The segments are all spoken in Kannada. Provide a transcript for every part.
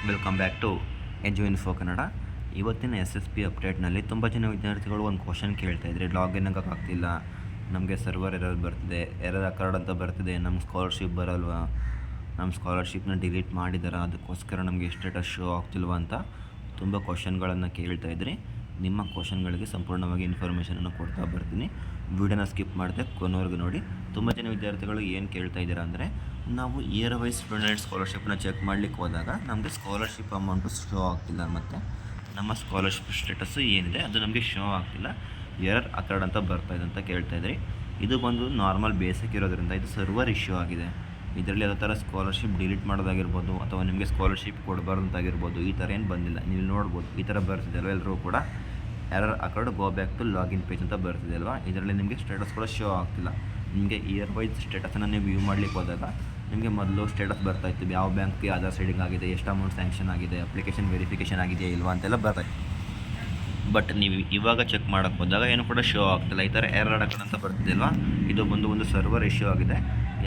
Welcome back to edu info Kannada. ಇವತ್ತಿನ ಎಸ್ ಎಸ್ ಪಿ ಅಪ್ಡೇಟ್ನಲ್ಲಿ ತುಂಬ ಜನ ವಿದ್ಯಾರ್ಥಿಗಳು ಒಂದು ಕ್ವಶನ್ ಕೇಳ್ತಾಯಿದ್ರೆ, ಲಾಗಿನ್ ಆಗೋಕ್ಕಾಗ್ತಿಲ್ಲ, ನಮಗೆ ಸರ್ವರ್ ಎರರ್ ಬರ್ತಿದೆ, ಎರರ್ ಅಕರ್ಡ್ ಅಂತ ಬರ್ತಿದೆ, ನಮ್ಮ ಸ್ಕಾಲರ್ಶಿಪ್ ಬರಲ್ವಾ, ನಮ್ಮ ಸ್ಕಾಲರ್ಶಿಪ್ನ ಡಿಲೀಟ್ ಮಾಡಿದಾರ, ಅದಕ್ಕೋಸ್ಕರ ನಮಗೆ ಸ್ಟೇಟಸ್ ಶೋ ಆಗ್ತಿಲ್ವ ಅಂತ ತುಂಬ ಕ್ವಶನ್ಗಳನ್ನು ಕೇಳ್ತಾಯಿದ್ರಿ. ನಿಮ್ಮ ಕ್ವಶನ್ಗಳಿಗೆ ಸಂಪೂರ್ಣವಾಗಿ ಇನ್ಫಾರ್ಮೇಷನನ್ನು ಕೊಡ್ತಾ ಬರ್ತೀನಿ. ವಿಡಿಯೋನ ಸ್ಕಿಪ್ ಮಾಡಿದೆ ಕೊನೆವರೆಗೂ ನೋಡಿ. ತುಂಬ ಜನ ವಿದ್ಯಾರ್ಥಿಗಳು ಏನು ಕೇಳ್ತಾ ಇದ್ದೀರಾ ಅಂದರೆ, ನಾವು ಇಯರ್ ವೈಸ್ ಸ್ಟೂಡೆಂಟ್ ಸ್ಕಾಲರ್ಶಿಪ್ನ ಚೆಕ್ ಮಾಡಲಿಕ್ಕೆ ಹೋದಾಗ ನಮಗೆ ಸ್ಕಾಲರ್ಶಿಪ್ ಅಮೌಂಟು ಶೋ ಆಗ್ತಿಲ್ಲ, ಮತ್ತು ನಮ್ಮ ಸ್ಕಾಲರ್ಶಿಪ್ ಸ್ಟೇಟಸ್ಸು ಏನಿದೆ ಅದು ನಮಗೆ ಶೋ ಆಗ್ತಿಲ್ಲ, ಎರರ್ ಅಕರ್ಡ್ ಅಂತ ಬರ್ತಾಯಿದೆ ಅಂತ ಕೇಳ್ತಾಯಿದ್ರಿ. ಇದು ಬಂದು ನಾರ್ಮಲ್ ಬೇಸಿಕ್ ಇರೋದ್ರಿಂದ ಇದು ಸರ್ವರ್ ಇಶ್ಯೂ ಆಗಿದೆ. ಇದರಲ್ಲಿ ಯಾವುದೇ ಥರ ಸ್ಕಾಲರ್ಶಿಪ್ ಡಿಲೀಟ್ ಮಾಡೋದಾಗಿರ್ಬೋದು ಅಥವಾ ನಿಮಗೆ ಸ್ಕಾಲರ್ಶಿಪ್ ಕೊಡಬಾರ್ದು ಅಂತಾಗಿರ್ಬೋದು, ಈ ಥರ ಏನು ಬಂದಿಲ್ಲ. ನೀವು ನೋಡ್ಬೋದು ಈ ಥರ ಬರ್ತಿದೆ ಅಲ್ವ, ಎಲ್ಲರೂ ಕೂಡ error occurred go back to login page ಅಂತ ಬರ್ತಿದೆ ಅಲ್ವಾ. ಇದರಲ್ಲಿ ನಿಮಗೆ ಸ್ಟೇಟಸ್ ಕೂಡ ಶೋ ಆಗ್ತಿಲ್ಲ. ನಿಮಗೆ ಇಯರ್ ವೈಸ್ ಸ್ಟೇಟಸನ್ನು ನೀವು ವ್ಯೂ ಮಾಡಲಿಕ್ಕೆ ಹೋದಾಗ ನಿಮಗೆ ಮೊದಲು ಸ್ಟೇಟಸ್ ಬರ್ತಾಯಿತ್ತು, ಯಾವ ಬ್ಯಾಂಕ್ಗೆ ಆಧಾರ್ ಸೀಡಿಂಗ್ ಆಗಿದೆ, ಎಷ್ಟು ಅಮೌಂಟ್ ಸ್ಯಾಂಕ್ಷನ್ ಆಗಿದೆ, ಅಪ್ಲಿಕೇಶನ್ ವೆರಿಫಿಕೇಷನ್ ಆಗಿದೆಯಾ ಇಲ್ವಾ ಅಂತೆಲ್ಲ ಬರ್ತಾಯಿತ್ತು. ಬಟ್ ನೀವು ಇವಾಗ ಚೆಕ್ ಮಾಡೋಕ್ಕೆ ಹೋದಾಗ ಏನು ಕೂಡ ಶೋ ಆಗ್ತಿಲ್ಲ. ಈ ಥರ ಎರರ್ ಅಕರ್ಡ್ ಅಂತ ಬರ್ತಿದೆ ಅಲ್ವಾ. ಇದು ಒಂದು ಸರ್ವರ್ ಇಶ್ಯೂ ಆಗಿದೆ.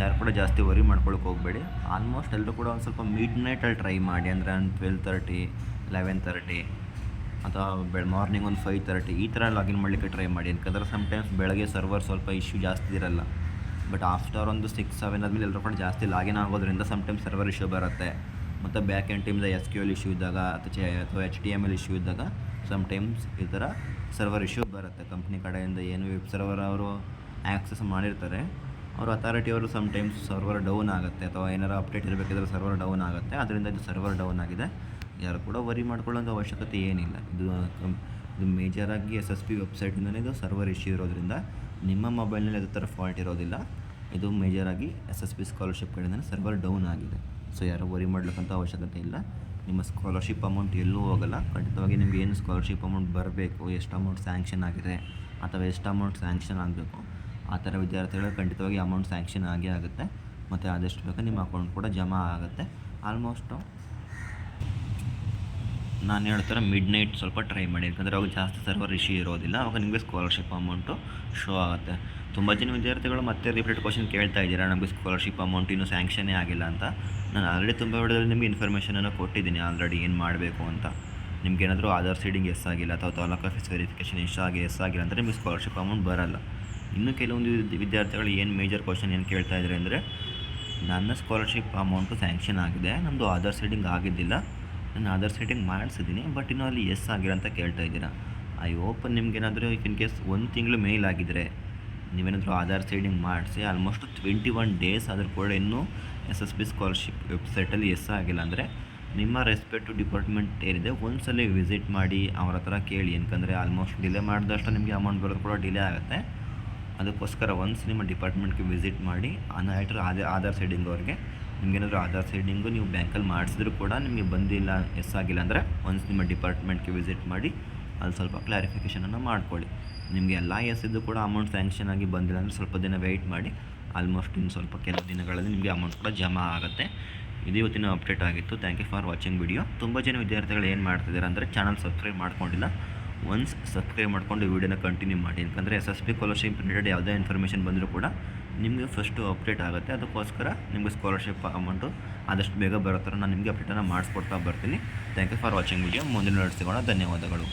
ಯಾರು ಕೂಡ ಜಾಸ್ತಿ ವರಿ ಮಾಡ್ಕೊಳಕ್ಕೆ ಹೋಗಬೇಡಿ. ಆಲ್ಮೋಸ್ಟ್ ಎಲ್ಲರೂ ಕೂಡ ಒಂದು ಸ್ವಲ್ಪ ಮಿಡ್ ನೈಟಲ್ಲಿ ಟ್ರೈ ಮಾಡಿ, ಅಂದರೆ 12:30, 11:30 ಅಥವಾ ಮಾರ್ನಿಂಗ್ ಒಂದು 5:30 ಈ ಥರ ಲಾಗಿನ್ ಮಾಡಲಿಕ್ಕೆ ಟ್ರೈ ಮಾಡಿ. ಯಾಕಂದರೆ ಸಮ್ಟೈಮ್ಸ್ ಬೆಳಗ್ಗೆ ಸರ್ವರ್ ಸ್ವಲ್ಪ ಇಶ್ಯೂ ಜಾಸ್ತಿ ಇರಲ್ಲ, ಬಟ್ ಆಫ್ಟರ್ ಒಂದು 6-7 ಆದಮೇಲೆ ಎಲ್ಲರೂ ಕೂಡ ಜಾಸ್ತಿ ಲಾಗಿನ್ ಆಗೋದ್ರಿಂದ ಸಮ್ಟೈಮ್ಸ್ ಸರ್ವರ್ ಇಶ್ಯೂ ಬರುತ್ತೆ. ಮತ್ತು ಬ್ಯಾಕ್ ಎಂಡ್ ಟೀಮ್ದ SQL ಇಶ್ಯೂ ಇದ್ದಾಗ ಅಥವಾ HTML ಇಶ್ಯೂ ಇದ್ದಾಗ ಸಮ್ಟೈಮ್ಸ್ ಈ ಥರ ಸರ್ವರ್ ಇಶ್ಯೂ ಬರುತ್ತೆ. ಕಂಪ್ನಿ ಕಡೆಯಿಂದ ಏನು ವೆಬ್ ಸರ್ವರ್ ಅವರು ಆ್ಯಕ್ಸಸ್ ಮಾಡಿರ್ತಾರೆ, ಅವ್ರ ಅಥಾರಿಟಿ ಅವರು ಸಮ್ಟೈಮ್ಸ್ ಸರ್ವರ್ ಡೌನ್ ಆಗುತ್ತೆ, ಅಥವಾ ಏನಾರು ಅಪ್ಡೇಟ್ ಇರಬೇಕಿದ್ರೆ ಸರ್ವರ್ ಡೌನ್ ಆಗುತ್ತೆ. ಅದರಿಂದ ಇದು ಸರ್ವರ್ ಡೌನ್ ಆಗಿದೆ. ಯಾರು ಕೂಡ ವರಿ ಮಾಡ್ಕೊಳ್ಳೋಂಥ ಅವಶ್ಯಕತೆ ಏನಿಲ್ಲ. ಇದು ಮೇಜರಾಗಿ SSP ವೆಬ್ಸೈಟಿಂದಲೇ ಇದು ಸರ್ವರ್ ಇಶ್ಯೂ ಇರೋದ್ರಿಂದ ನಿಮ್ಮ ಮೊಬೈಲ್ನಲ್ಲಿ ಅದೇ ಥರ ಫಾಲ್ಟ್ ಇರೋದಿಲ್ಲ. ಇದು ಮೇಜರಾಗಿ SSP ಸ್ಕಾಲರ್ಶಿಪ್ ಕಡೆಯಿಂದ ಸರ್ವರ್ ಡೌನ್ ಆಗಿದೆ. ಸೊ ಯಾರು ವರಿ ಮಾಡ್ಲಿಕ್ಕಂಥ ಅವಶ್ಯಕತೆ ಇಲ್ಲ. ನಿಮ್ಮ ಸ್ಕಾಲರ್ಶಿಪ್ ಅಮೌಂಟ್ ಎಲ್ಲೂ ಹೋಗಲ್ಲ. ಖಂಡಿತವಾಗಿ ನಿಮಗೆ ಏನು ಸ್ಕಾಲರ್ಶಿಪ್ ಅಮೌಂಟ್ ಬರಬೇಕು, ಎಷ್ಟು ಅಮೌಂಟ್ ಸ್ಯಾಂಕ್ಷನ್ ಆಗಿದೆ ಅಥವಾ ಎಷ್ಟು ಅಮೌಂಟ್ ಸ್ಯಾಂಕ್ಷನ್ ಆಗಬೇಕು, ಆ ಥರ ವಿದ್ಯಾರ್ಥಿಗಳಿಗೆ ಖಂಡಿತವಾಗಿ ಅಮೌಂಟ್ ಸ್ಯಾಂಕ್ಷನ್ ಆಗೇ ಆಗುತ್ತೆ. ಮತ್ತು ಆದಷ್ಟು ಬೇಗ ನಿಮ್ಮ ಅಕೌಂಟ್ ಕೂಡ ಜಮಾ ಆಗುತ್ತೆ. ಆಲ್ಮೋಸ್ಟು ನಾನು ಹೇಳ್ತಾರೆ ಮಿಡ್ ನೈಟ್ ಸ್ವಲ್ಪ ಟ್ರೈ ಮಾಡಿ, ಯಾಕಂದರೆ ಅವಾಗ ಜಾಸ್ತಿ ಸರ್ವರ್ ಇಶ್ಯೂ ಇರೋದಿಲ್ಲ. ಅವಾಗ ನಿಮಗೆ ಸ್ಕಾಲರ್ಶಿಪ್ ಅಮೌಂಟು ಶೋ ಆಗುತ್ತೆ. ತುಂಬ ಜನ ವಿದ್ಯಾರ್ಥಿಗಳು ಮತ್ತೆ ರಿಪೀಟ್ ಕ್ವಶನ್ ಕೇಳ್ತಾ ಇದ್ದೀರಾ, ನಮಗೆ ಸ್ಕಾಲರ್ಶಿಪ್ ಅಮೌಂಟ್ ಇನ್ನೂ ಸ್ಯಾಂಕ್ಷನ್ನೇ ಆಗಿಲ್ಲ ಅಂತ. ನಾನು ಆಲ್ರೆಡಿ ತುಂಬ ವಿಡಿಯೋದಲ್ಲಿ ನಿಮಗೆ ಇನ್ಫಾರ್ಮೇಷನನ್ನು ಕೊಟ್ಟಿದ್ದೀನಿ ಆಲ್ರೆಡಿ ಏನು ಮಾಡಬೇಕು ಅಂತ. ನಿಮಗೇನಾದರೂ ಆಧಾರ್ ಸೀಡಿಂಗ್ ಎಸ್ ಆಗಿಲ್ಲ ಅಥವಾ ತಾಲೂಕು ಆಫೀಸ್ ವೆರಿಫಿಕೇಷನ್ ಎಸ್ ಆಗಿಲ್ಲ ಅಂದರೆ ನಿಮಗೆ ಸ್ಕಾಲರ್ಶಿಪ್ ಅಮೌಂಟ್ ಬರಲ್ಲ. ಇನ್ನು ಕೆಲವೊಂದು ವಿದ್ಯಾರ್ಥಿಗಳು ಏನು ಮೇಜರ್ ಕ್ವಶನ್ ಏನು ಕೇಳ್ತಾ ಇದ್ದಾರೆ ಅಂದರೆ, ನನ್ನ ಸ್ಕಾಲರ್ಶಿಪ್ ಅಮೌಂಟು ಸ್ಯಾಂಕ್ಷನ್ ಆಗಿದೆ, ನಮ್ಮದು ಆಧಾರ್ ಸೀಡಿಂಗ್ ಆಗಿದ್ದಿಲ್ಲ, ನಾನು ಆಧಾರ್ ಸೀಡಿಂಗ್ ಮಾಡಿಸಿದ್ದೀನಿ, ಬಟ್ ಇನ್ನೂ ಅಲ್ಲಿ ಎಸ್ ಆಗಿಲ್ಲ ಅಂತ ಕೇಳ್ತಾ ಇದ್ದೀರಾ. ಐ ಹೋಪ್ ನಿಮ್ಗೇನಾದರೂ ಇನ್ ಕೇಸ್ 1 ತಿಂಗಳು ಮೇಲ್ ಆಗಿದ್ದರೆ, ನೀವೇನಾದರೂ ಆಧಾರ್ ಸೀಡಿಂಗ್ ಮಾಡಿಸಿ ಆಲ್ಮೋಸ್ಟ್ 21 ಡೇಸ್ ಆದರೂ ಕೂಡ ಇನ್ನೂ SSP ಸ್ಕಾಲರ್ಶಿಪ್ ವೆಬ್ಸೈಟಲ್ಲಿ ಎಸ್ ಆಗಿಲ್ಲ ಅಂದರೆ, ನಿಮ್ಮ ರೆಸ್ಪೆಕ್ಟಿವ್ ಡಿಪಾರ್ಟ್ಮೆಂಟ್ ಏನಿದೆ ಒಂದ್ಸಲ ವಿಸಿಟ್ ಮಾಡಿ ಅವ್ರ ಹತ್ರ ಕೇಳಿ. ಯಾಕಂದರೆ ಆಲ್ಮೋಸ್ಟ್ ಡಿಲೇ ಮಾಡಿದಷ್ಟು ನಿಮಗೆ ಅಮೌಂಟ್ ಬರೋದು ಕೂಡ ಡಿಲೇ ಆಗುತ್ತೆ. ಅದಕ್ಕೋಸ್ಕರ ಒನ್ಸ್ ನಿಮ್ಮ ಡಿಪಾರ್ಟ್ಮೆಂಟ್ಗೆ ವಿಸಿಟ್ ಮಾಡಿ ಆಧಾರ್ ಸೀಡಿಂಗ್ ಅವ್ರಿಗೆ ನಿಮಗೇನಾದರೂ ಆಧಾರ್ ಸೀಡಿಂಗು ನೀವು ಬ್ಯಾಂಕಲ್ಲಿ ಮಾಡಿಸಿದ್ರು ಕೂಡ ನಿಮಗೆ ಬಂದಿಲ್ಲ, ಎಸ್ ಆಗಿಲ್ಲ ಅಂದರೆ ಒನ್ಸ್ ನಿಮ್ಮ ಡಿಪಾರ್ಟ್ಮೆಂಟ್ಗೆ ವಿಸಿಟ್ ಮಾಡಿ ಅಲ್ಲಿ ಸ್ವಲ್ಪ ಕ್ಲಾರಿಫಿಕೇಷನನ್ನು ಮಾಡ್ಕೊಳ್ಳಿ. ನಿಮಗೆ ಎಲ್ಲ ಎಸ್ ಇದ್ದು ಕೂಡ ಅಮೌಂಟ್ ಸ್ಯಾಂಕ್ಷನ್ ಆಗಿ ಬಂದಿಲ್ಲ ಅಂದರೆ ಸ್ವಲ್ಪ ದಿನ ವೆಯ್ಟ್ ಮಾಡಿ. ಆಲ್ಮೋಸ್ಟ್ ಇನ್ನು ಸ್ವಲ್ಪ ಕೆಲವು ದಿನಗಳಲ್ಲಿ ನಿಮಗೆ ಅಮೌಂಟ್ ಕೂಡ ಜಮಾ ಆಗುತ್ತೆ. ಇದು ಇವತ್ತಿನ ಅಪ್ಡೇಟ್ ಆಗಿತ್ತು. Thank you for watching video. ತುಂಬ ಜನ ವಿದ್ಯಾರ್ಥಿಗಳು ಏನು ಮಾಡ್ತಿದ್ದಾರೆ ಅಂದರೆ, ಚಾನಲ್ ಸಬ್ಸ್ಕ್ರೈಬ್ ಮಾಡ್ಕೊಂಡಿಲ್ಲ, ಒನ್ಸ್ ಸಬ್ಸ್ಕ್ರೈಬ್ ಮಾಡಿಕೊಂಡು ವಿಡಿಯೋನ ಕಂಟಿನ್ಯೂ ಮಾಡಿ. ಯಾಕಂದರೆ SSP ಸ್ಕಾಲರ್ಶಿಪ್ ರಿಲೇಟೆಡ್ ಯಾವುದೇ ಇನ್ಫಾರ್ಮೇಷನ್ ಬಂದರೂ ಕೂಡ ನಿಮಗೆ ಫಸ್ಟು ಅಪ್ಡೇಟ್ ಆಗುತ್ತೆ. ಅದಕ್ಕೋಸ್ಕರ ನಿಮಗೆ ಸ್ಕಾಲರ್ಶಿಪ್ ಅಮೌಂಟು ಆದಷ್ಟು ಬೇಗ ಬರೋ ಥರ ನಾನು ನಿಮಗೆ ಅಪ್ಡೇಟನ್ನು ಮಾಡಿಸ್ಕೊಡ್ತಾ ಬರ್ತೀನಿ. Thank you for watching video. ಮುಂದಿನ ಸಿಗೋಣ. ಧನ್ಯವಾದಗಳು.